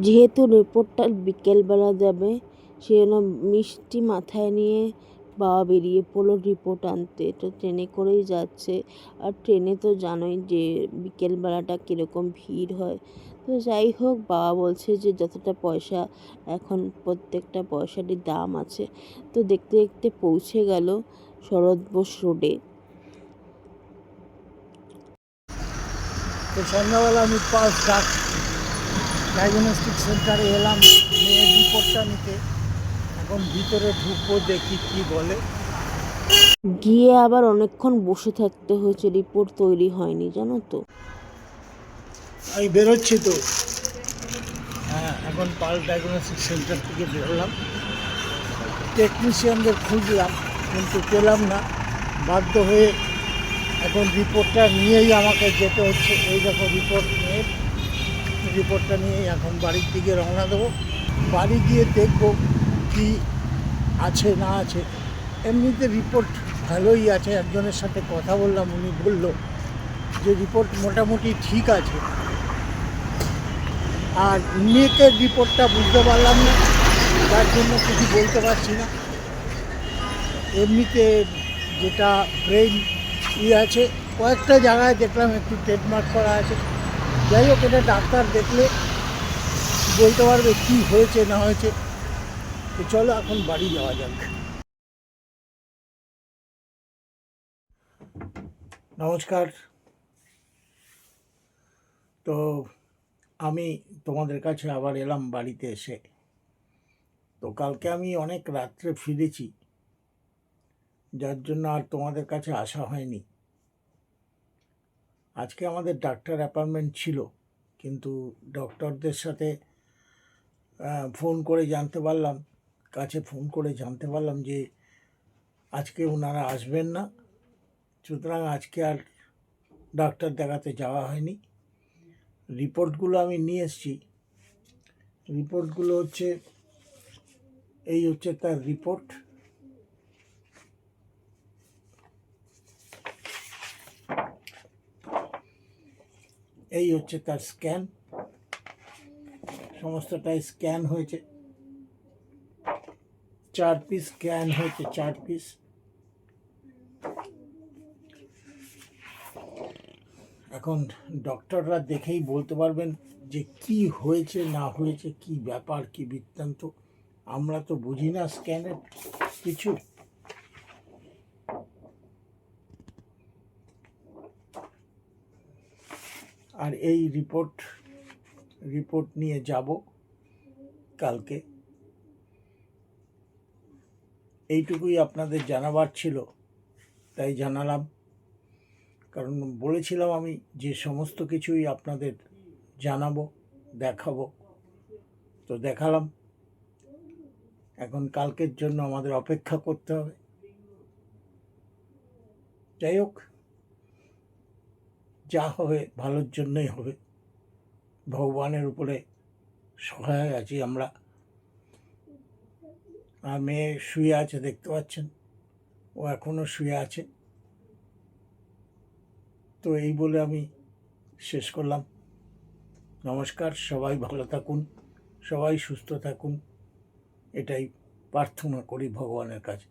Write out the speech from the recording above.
যেহেতু রিপোর্টটা বিকেলবেলা যাবে সেজন্য মিষ্টি মাথায় নিয়ে বাবা বেরিয়ে পড়লো রিপোর্ট আনতে। তো ট্রেনে করেই যাচ্ছে, আর ট্রেনে তো জানোই যে বিকেলবেলাটা কীরকম ভিড় হয়। তো যাই হোক, বাবা বলছে যে যতটা পয়সা, এখন প্রত্যেকটা পয়সারই দাম আছে। তো দেখতে দেখতে পৌঁছে গেল শরৎ বোস রোডে। তো সন্ধ্যাবেলা আমি ফার্স্ট ডায়াগনস্টিক সেন্টারে এলাম মেয়ের রিপোর্টটা নিতে। এখন ভিতরে ঢুকবো, দেখি কি বলে। গিয়ে আবার অনেকক্ষণ বসে থাকতে হয়েছে, রিপোর্ট তৈরি হয়নি জানো তো। আমি বেরোচ্ছি তো। হ্যাঁ, এখন পাল ডায়াগনস্টিক সেন্টার থেকে বেরোলাম। টেকনিশিয়ানদের খুঁজলাম কিন্তু পেলাম না, বাধ্য হয়ে এখন রিপোর্টটা নিয়েই আমাকে যেতে হচ্ছে। এই দেখো রিপোর্টটা নিয়েই এখন বাড়ির দিকে রওনা দেবো। বাড়ি গিয়ে দেখবো কি আছে না আছে। এমনিতে রিপোর্ট ভালোই আছে। একজনের সাথে কথা বললাম, উনি বলল যে রিপোর্ট মোটামুটি ঠিক আছে। আর নেকের রিপোর্টটা বুঝতে পারলাম না, তার জন্য কিছু বলতে পারছি না। এমনিতে যেটা ব্রেন আছে, কয়েকটা জায়গায় দেখলাম একটু ট্রেডমার্ক করা আছে। যাই হোক, এটা ডাক্তার দেখলে বলতে পারবে কি হয়েছে না হয়েছে। তো চলো এখন বাড়ি যাওয়া যাক। নমস্কার। তো আমি তোমাদের কাছে আবার এলাম বাড়িতে এসে। তো কালকে আমি অনেক রাত্রে ফিরেছি, যার জন্য আর তোমাদের কাছে আসা হয়নি। আজকে আমাদের ডাক্তার অ্যাপয়েন্টমেন্ট ছিল, কিন্তু ডক্টরদের সাথে ফোন করে জানতে পারলাম যে আজকে ওনারা আসবেন না। সুতরাং আজকে আর ডাক্তার দেখাতে যাওয়া হয়নি। রিপোর্টগুলো আমি নিয়ে এসেছি। রিপোর্টগুলো হচ্ছে, এই হচ্ছে তার রিপোর্ট। এই হচ্ছে তার স্ক্যান। সমস্তটাই স্ক্যান হয়েছে, 4 পিস স্ক্যান হয়েছে, 4 পিস। এখন ডক্টররা দেখেই বলতে পারবেন যে কি হয়েছে না হয়েছে, কি ব্যাপার, কি বৃত্তান্ত। আমরা তো বুঝি না স্ক্যানের কিছু। আর এই রিপোর্ট নিয়ে যাব কালকে। এইটুকুই আপনাদের জানাবার ছিল, তাই জানালাম। কারণ বলেছিলাম আমি যে সমস্ত কিছুই আপনাদের জানাবো, দেখাবো। তো দেখালাম। এখন কালকের জন্য আমাদের অপেক্ষা করতে হবে। যাই হোক, যা হবে ভালোর জন্যই হবে। ভগবানের উপরে সহায় আছি আমরা। আর মেয়ে শুয়ে আছে, দেখতে পাচ্ছেন, ও এখনো শুয়ে আছে। তো এই বলে আমি শেষ করলাম। নমস্কার। সবাই ভালো থাকুন, সবাই সুস্থ থাকুন, এটাই প্রার্থনা করি ভগবানের কাছে।